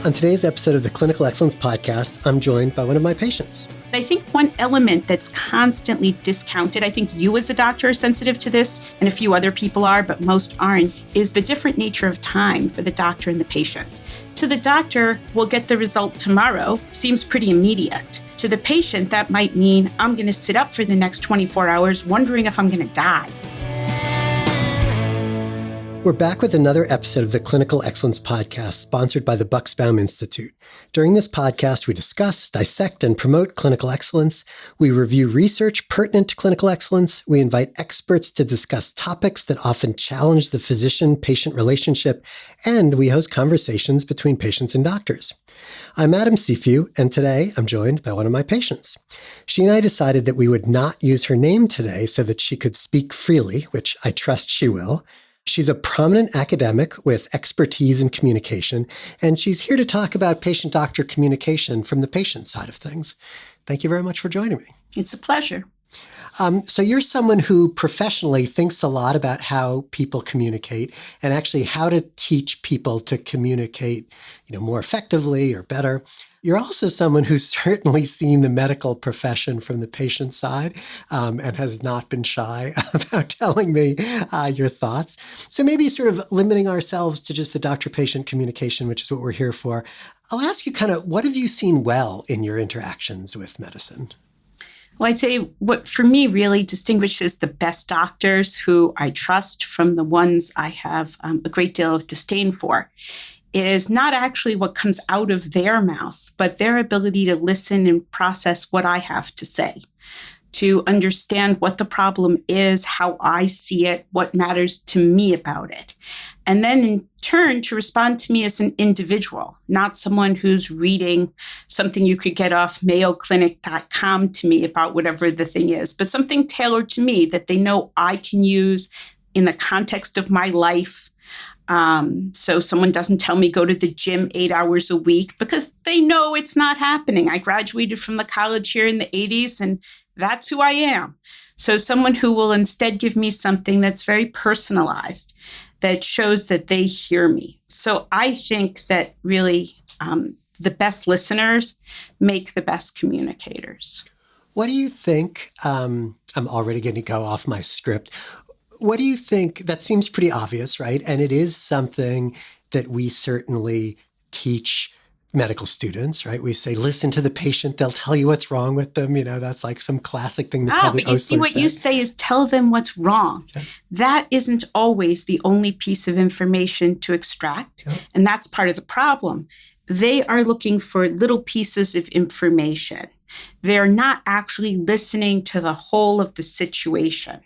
On today's episode of the Clinical Excellence Podcast, I'm joined by one of my patients. I think one element that's constantly discounted, I think you as a doctor are sensitive to this, and a few other people are, but most aren't, is the different nature of time for the doctor and the patient. To the doctor, we'll get the result tomorrow, seems pretty immediate. To the patient, that might mean I'm going to sit up for the next 24 hours wondering if I'm going to die. We're back with another episode of the Clinical Excellence Podcast, sponsored by the Bucksbaum Institute. During this podcast, we discuss, dissect, and promote clinical excellence. We review research pertinent to clinical excellence. We invite experts to discuss topics that often challenge the physician-patient relationship, and we host conversations between patients and doctors. I'm Adam Cifu, and today I'm joined by one of my patients. She and I decided that we would not use her name today so that she could speak freely, which I trust she will. She's a prominent academic with expertise in communication, and she's here to talk about patient-doctor communication from the patient side of things. Thank you very much for joining me. It's a pleasure. So you're someone who professionally thinks a lot about how people communicate and actually how to teach people to communicate, more effectively or better. You're also someone who's certainly seen the medical profession from the patient side and has not been shy about telling me your thoughts. So maybe sort of limiting ourselves to just the doctor-patient communication, which is what we're here for. I'll ask you what have you seen well in your interactions with medicine? Well, I'd say what for me really distinguishes the best doctors who I trust from the ones I have a great deal of disdain for is not actually what comes out of their mouth, but their ability to listen and process what I have to say, to understand what the problem is, how I see it, what matters to me about it. And then in turn to respond to me as an individual, not someone who's reading something you could get off mayoclinic.com to me about whatever the thing is, but something tailored to me that they know I can use in the context of my life. So someone doesn't tell me go to the gym 8 hours a week because they know it's not happening. I graduated from the college here in the 80s and that's who I am. So someone who will instead give me something that's very personalized, that shows that they hear me. So I think that really the best listeners make the best communicators. What do you think? I'm already going to go off my script. What do you think? That seems pretty obvious, right? And it is something that we certainly teach medical students, right? We say, listen to the patient. They'll tell you what's wrong with them. That's like some classic thing that probably but you see what you say is tell them what's wrong. Yeah. That isn't always the only piece of information to extract. Yeah. And that's part of the problem. They are looking for little pieces of information. They're not actually listening to the whole of the situation.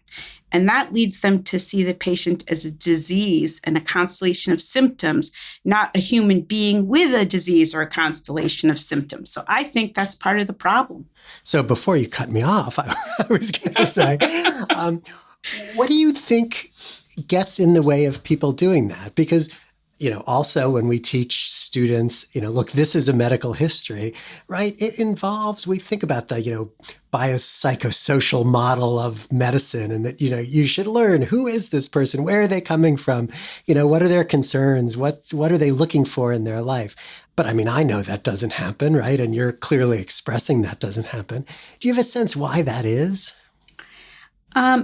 And that leads them to see the patient as a disease and a constellation of symptoms, not a human being with a disease or a constellation of symptoms. So I think that's part of the problem. So before you cut me off, I was going to say, what do you think gets in the way of people doing that? Because also when we teach students, look, this is a medical history, right? It involves, we think about the, biopsychosocial model of medicine and that, you should learn who is this person? Where are they coming from? What are their concerns? What are they looking for in their life? But I know that doesn't happen, right? And you're clearly expressing that doesn't happen. Do you have a sense why that is?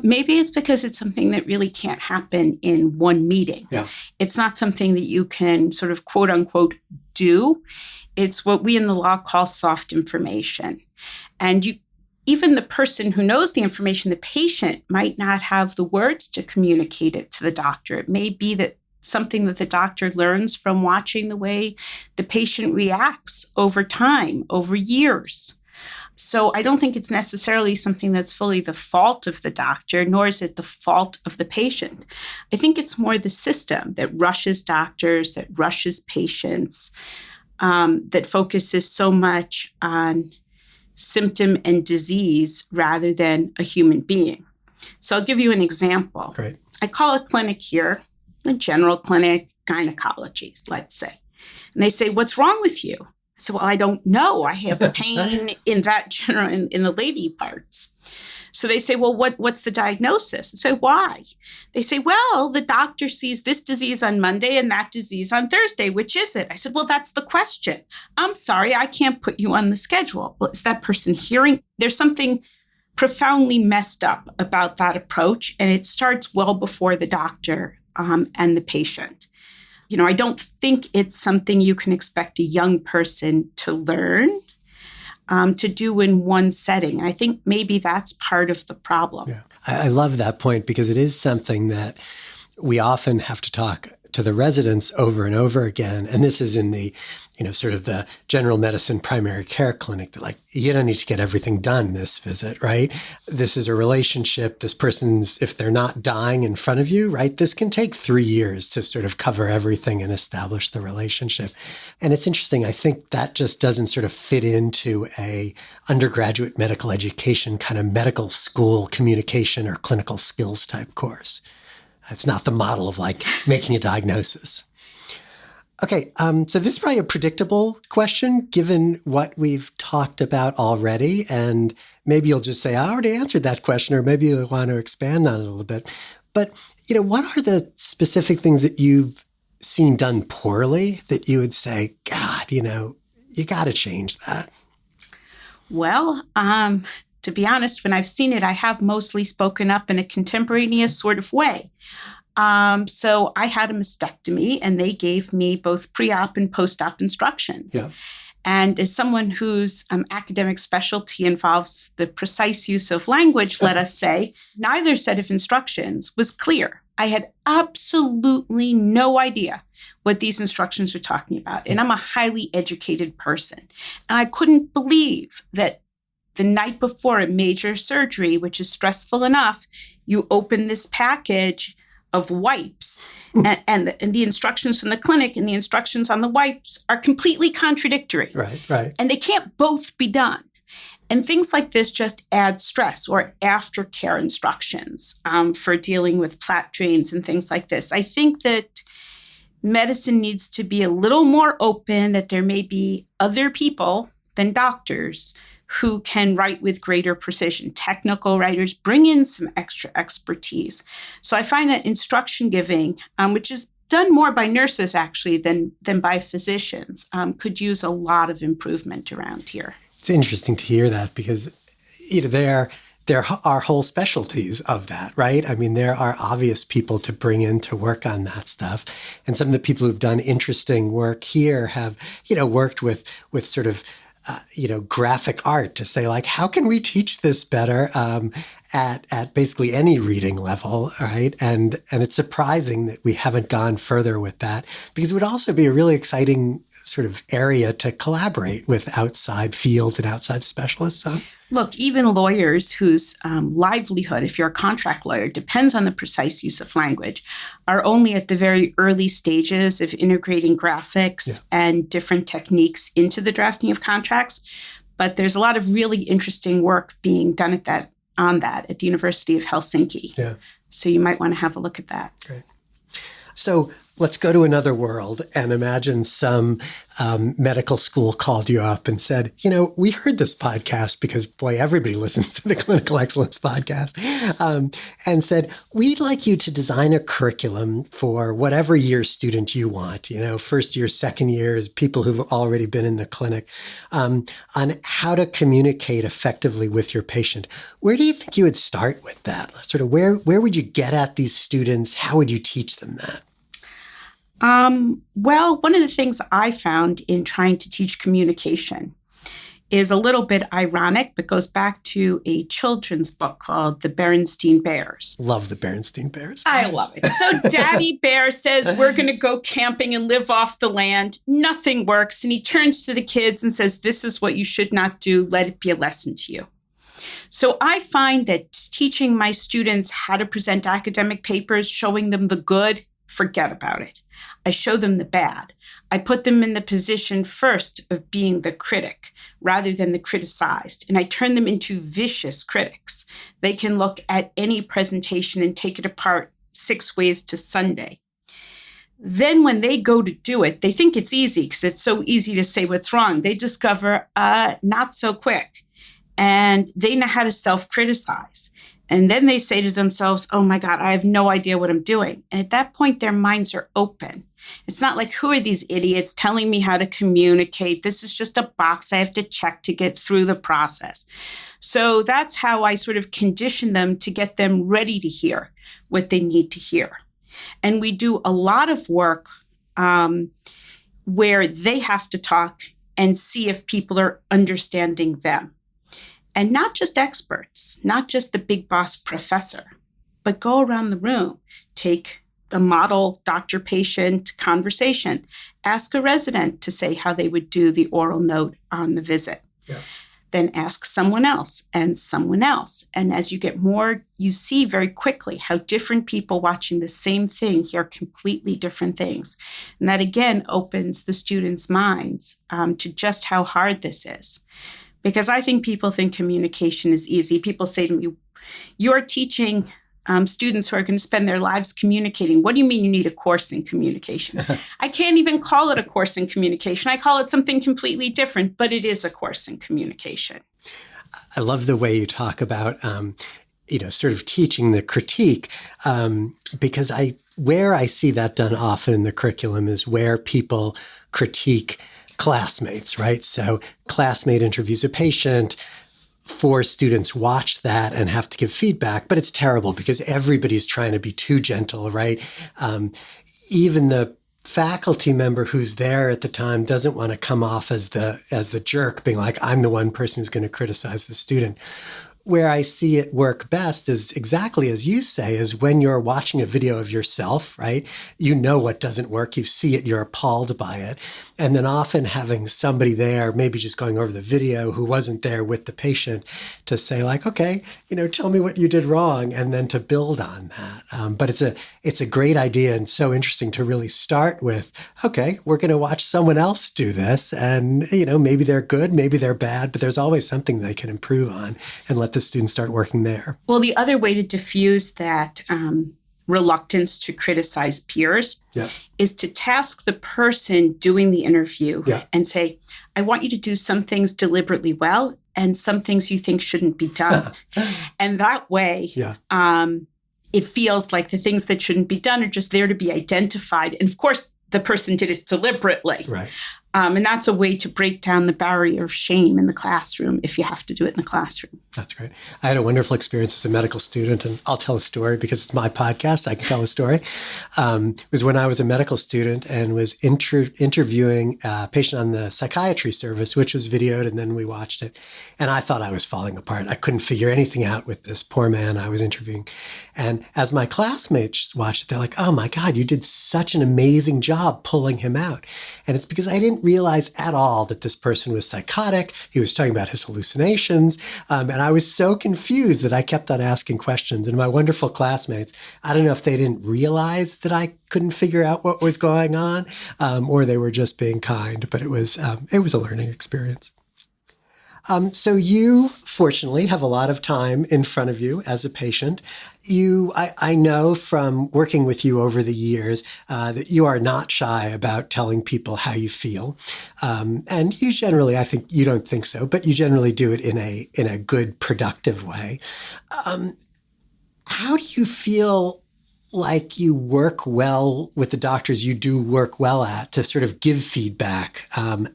Maybe it's because it's something that really can't happen in one meeting. Yeah. It's not something that you can sort of quote unquote do. It's what we in the law call soft information. And even the person who knows the information, the patient, might not have the words to communicate it to the doctor. It may be that something that the doctor learns from watching the way the patient reacts over time, over years. So I don't think it's necessarily something that's fully the fault of the doctor, nor is it the fault of the patient. I think it's more the system that rushes doctors, that rushes patients, that focuses so much on symptom and disease rather than a human being. So I'll give you an example. Great. I call a clinic here, a general clinic, gynecology, let's say. And they say, what's wrong with you? So I don't know. I have pain in that general, in the lady parts. So they say, well, what's the diagnosis? I say, why? They say, well, the doctor sees this disease on Monday and that disease on Thursday. Which is it? I said, well, that's the question. I'm sorry, I can't put you on the schedule. Well, is that person hearing? There's something profoundly messed up about that approach. And it starts well before the doctor and the patient. I don't think it's something you can expect a young person to learn, to do in one setting. I think maybe that's part of the problem. Yeah. I love that point because it is something that we often have to talk to the residents over and over again. And this is in the, sort of the general medicine primary care clinic that you don't need to get everything done this visit, right? This is a relationship. This person's, if they're not dying in front of you, right, this can take 3 years to sort of cover everything and establish the relationship. And it's interesting. I think that just doesn't sort of fit into a undergraduate medical education kind of medical school communication or clinical skills type course. It's not the model of making a diagnosis. Okay, so this is probably a predictable question given what we've talked about already. And maybe you'll just say, I already answered that question, or maybe you want to expand on it a little bit. But, what are the specific things that you've seen done poorly that you would say, God, you got to change that? Well, to be honest, when I've seen it, I have mostly spoken up in a contemporaneous sort of way. So I had a mastectomy and they gave me both pre-op and post-op instructions. Yeah. And as someone whose academic specialty involves the precise use of language, let us say, neither set of instructions was clear. I had absolutely no idea what these instructions were talking about. And I'm a highly educated person. And I couldn't believe that the night before a major surgery, which is stressful enough, you open this package of wipes and the instructions from the clinic and the instructions on the wipes are completely contradictory. Right. And they can't both be done. And things like this just add stress, or aftercare instructions for dealing with plaque drains and things like this. I think that medicine needs to be a little more open, that there may be other people than doctors who can write with greater precision. Technical writers bring in some extra expertise. So I find that instruction giving, which is done more by nurses actually than by physicians, could use a lot of improvement around here. It's interesting to hear that because there are whole specialties of that, right? I mean, there are obvious people to bring in to work on that stuff. And some of the people who've done interesting work here have, worked with sort of graphic art to say, how can we teach this better at basically any reading level, right? And it's surprising that we haven't gone further with that, because it would also be a really exciting sort of area to collaborate with outside fields and outside specialists on. Look, even lawyers whose livelihood, if you're a contract lawyer, depends on the precise use of language, are only at the very early stages of integrating graphics and different techniques into the drafting of contracts. But there's a lot of really interesting work being done at the University of Helsinki. Yeah. So you might want to have a look at that. Great. So let's go to another world and imagine some medical school called you up and said, we heard this podcast because, boy, everybody listens to the Clinical Excellence podcast, and said, we'd like you to design a curriculum for whatever year student you want, first year, second years, people who've already been in the clinic, on how to communicate effectively with your patient. Where do you think you would start with that? Sort of where would you get at these students? How would you teach them that? Well, one of the things I found in trying to teach communication is a little bit ironic, but goes back to a children's book called The Berenstain Bears. Love the Berenstain Bears. I love it. So Daddy Bear says, we're going to go camping and live off the land. Nothing works. And he turns to the kids and says, this is what you should not do. Let it be a lesson to you. So I find that teaching my students how to present academic papers, showing them the good, forget about it. I show them the bad. I put them in the position first of being the critic rather than the criticized. And I turn them into vicious critics. They can look at any presentation and take it apart 6 ways to Sunday. Then when they go to do it, they think it's easy because it's so easy to say what's wrong. They discover not so quick. and they know how to self-criticize. And then they say to themselves, oh my God, I have no idea what I'm doing. And at that point, their minds are open. It's not like, who are these idiots telling me how to communicate? This is just a box I have to check to get through the process. So that's how I sort of condition them to get them ready to hear what they need to hear. And we do a lot of work where they have to talk and see if people are understanding them. And not just experts, not just the big boss professor, but go around the room, take a model doctor-patient conversation, ask a resident to say how they would do the oral note on the visit. Yeah. Then ask someone else and someone else. And as you get more, you see very quickly how different people watching the same thing hear completely different things. And that again opens the students' minds to just how hard this is. Because I think people think communication is easy. People say to me, you're teaching students who are going to spend their lives communicating. What do you mean you need a course in communication? I can't even call it a course in communication. I call it something completely different, but it is a course in communication. I love the way you talk about, sort of teaching the critique, because where I see that done often in the curriculum is where people critique classmates, right? So classmate interviews a patient, 4 students watch that and have to give feedback, but it's terrible because everybody's trying to be too gentle, right? Even the faculty member who's there at the time doesn't want to come off as the jerk, being like, I'm the one person who's going to criticize the student. Where I see it work best is exactly as you say, is when you're watching a video of yourself, right? You know what doesn't work. You see it, you're appalled by it. And then often having somebody there, maybe just going over the video who wasn't there with the patient to say like, okay, tell me what you did wrong, and then to build on that. But it's a great idea and so interesting to really start with, okay, we're going to watch someone else do this. And, maybe they're good, maybe they're bad, but there's always something they can improve on, and let the students start working there. Well, the other way to diffuse that reluctance to criticize peers is to task the person doing the interview and say, I want you to do some things deliberately well and some things you think shouldn't be done. And that way, it feels like the things that shouldn't be done are just there to be identified. And of course, the person did it deliberately. Right. And that's a way to break down the barrier of shame in the classroom if you have to do it in the classroom. That's great. I had a wonderful experience as a medical student, and I'll tell a story because it's my podcast. I can tell a story. It was when I was a medical student and was interviewing a patient on the psychiatry service, which was videoed, and then we watched it. And I thought I was falling apart. I couldn't figure anything out with this poor man I was interviewing. And as my classmates watched it, they're like, oh my God, you did such an amazing job pulling him out. And it's because I didn't realize at all that this person was psychotic. He was talking about his hallucinations. And I was so confused that I kept on asking questions. And my wonderful classmates, I don't know if they didn't realize that I couldn't figure out what was going on, or they were just being kind, but it was a learning experience. So you, fortunately, have a lot of time in front of you as a patient. I know from working with you over the years that you are not shy about telling people how you feel. And you generally, I think you don't think so, but you generally do it in a good, productive way. How do you feel like you work well with the doctors you do work well at to sort of give feedback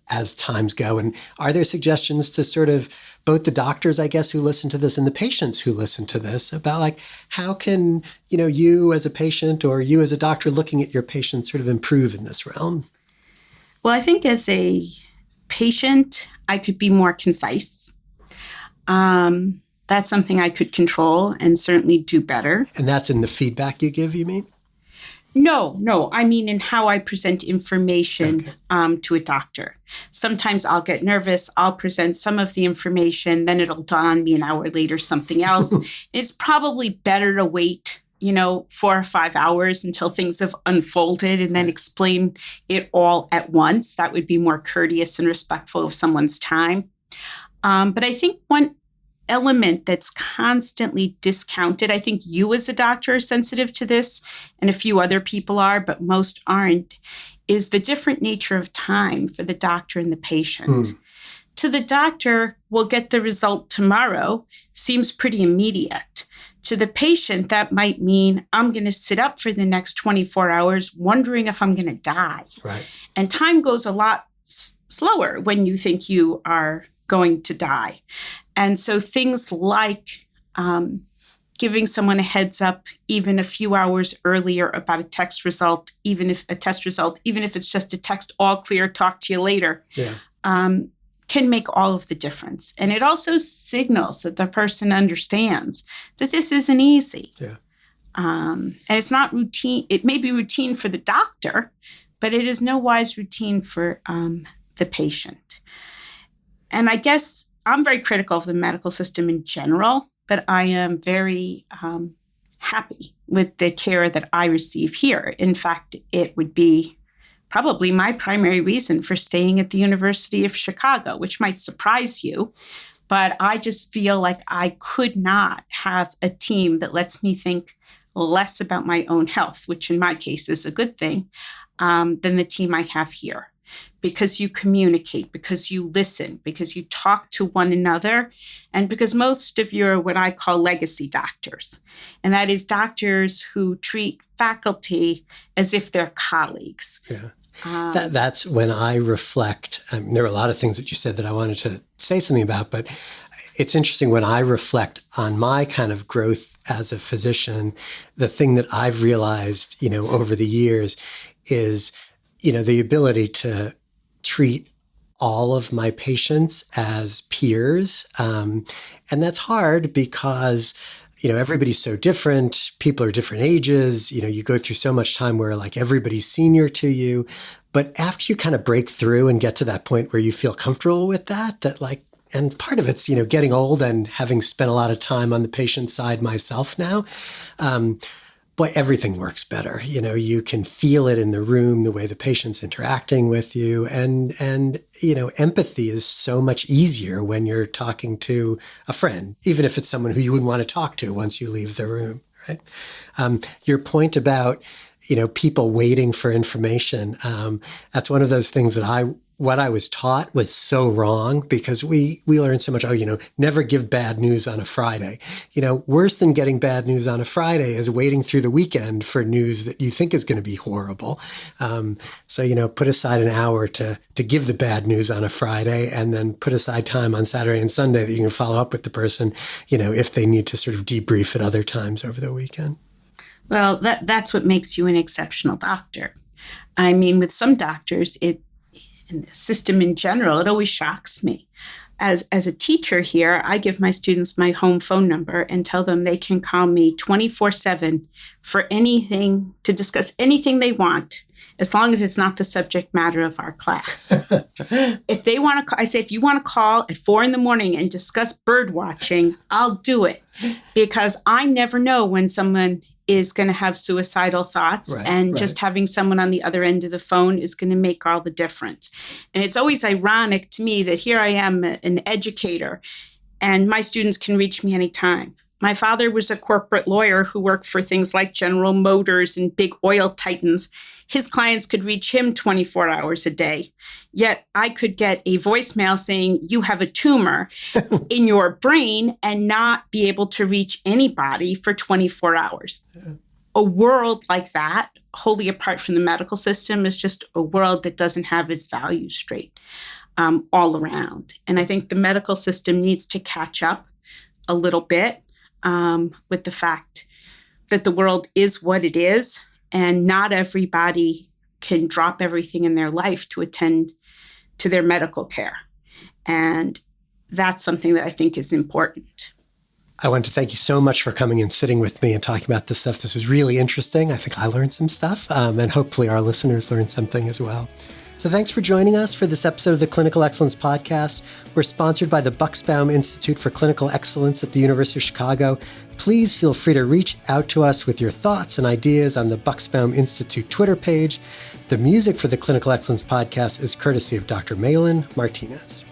as times go? And are there suggestions to sort of both the doctors, I guess, who listen to this and the patients who listen to this about like, how can, you as a patient or you as a doctor looking at your patient sort of improve in this realm? Well, I think as a patient, I could be more concise. That's something I could control and certainly do better. And that's in the feedback you give, you mean? No. I mean in how I present information to a doctor. Sometimes I'll get nervous. I'll present some of the information. Then it'll dawn on me an hour later something else. It's probably better to wait, 4 or 5 hours until things have unfolded and then explain it all at once. That would be more courteous and respectful of someone's time. But I think one element that's constantly discounted, I think you as a doctor are sensitive to this and a few other people are, but most aren't, is the different nature of time for the doctor and the patient. To the doctor, we'll get the result tomorrow, seems pretty immediate. To the patient, that might mean I'm going to sit up for the next 24 hours wondering if I'm going to die. Right. And time goes a lot slower when you think you are going to die. And so things like giving someone a heads up even a few hours earlier about a test result, even if it's just a text, all clear, talk to you later, can make all of the difference. And it also signals that the person understands that this isn't easy. Yeah. And it's not routine. It may be routine for the doctor, but it is no wise routine for the patient. And I guess I'm very critical of the medical system in general, but I am very happy with the care that I receive here. In fact, it would be probably my primary reason for staying at the University of Chicago, which might surprise you, but I just feel like I could not have a team that lets me think less about my own health, which in my case is a good thing, than the team I have here. Because you communicate, because you listen, because you talk to one another, and because most of you are what I call legacy doctors. And that is doctors who treat faculty as if they're colleagues. Yeah. That's when I reflect. There are a lot of things that you said that I wanted to say something about, but it's interesting when I reflect on my kind of growth as a physician, the thing that I've realized, over the years is, the ability to treat all of my patients as peers. And that's hard because, everybody's so different. People are different ages. You go through so much time where like everybody's senior to you. But after you kind of break through and get to that point where you feel comfortable with that like, and part of it's, getting old and having spent a lot of time on the patient side myself now. Boy, everything works better. You can feel it in the room, the way the patient's interacting with you. And empathy is so much easier when you're talking to a friend, even if it's someone who you wouldn't want to talk to once you leave the room, right? Your point about, people waiting for information, that's one of those things that what I was taught was so wrong because we learned so much, never give bad news on a Friday. Worse than getting bad news on a Friday is waiting through the weekend for news that you think is going to be horrible. So, put aside an hour to give the bad news on a Friday and then put aside time on Saturday and Sunday that you can follow up with the person, if they need to sort of debrief at other times over the weekend. Well, that's what makes you an exceptional doctor. I mean, with some doctors, in the system in general, it always shocks me. As a teacher here, I give my students my home phone number and tell them they can call me 24/7 for anything, to discuss anything they want, as long as it's not the subject matter of our class. If they want to, I say, if you want to call at 4 a.m. and discuss bird watching, I'll do it, because I never know when someone is going to have suicidal thoughts, and just having someone on the other end of the phone is going to make all the difference. And it's always ironic to me that here I am, an educator, and my students can reach me anytime. My father was a corporate lawyer who worked for things like General Motors and big oil titans. His clients could reach him 24 hours a day. Yet I could get a voicemail saying, you have a tumor in your brain, and not be able to reach anybody for 24 hours. Yeah. A world like that, wholly apart from the medical system, is just a world that doesn't have its values straight all around. And I think the medical system needs to catch up a little bit with the fact that the world is what it is. And not everybody can drop everything in their life to attend to their medical care. And that's something that I think is important. I want to thank you so much for coming and sitting with me and talking about this stuff. This was really interesting. I think I learned some stuff, and hopefully our listeners learned something as well. So thanks for joining us for this episode of the Clinical Excellence Podcast. We're sponsored by the Bucksbaum Institute for Clinical Excellence at the University of Chicago. Please feel free to reach out to us with your thoughts and ideas on the Bucksbaum Institute Twitter page. The music for the Clinical Excellence Podcast is courtesy of Dr. Malin Martinez.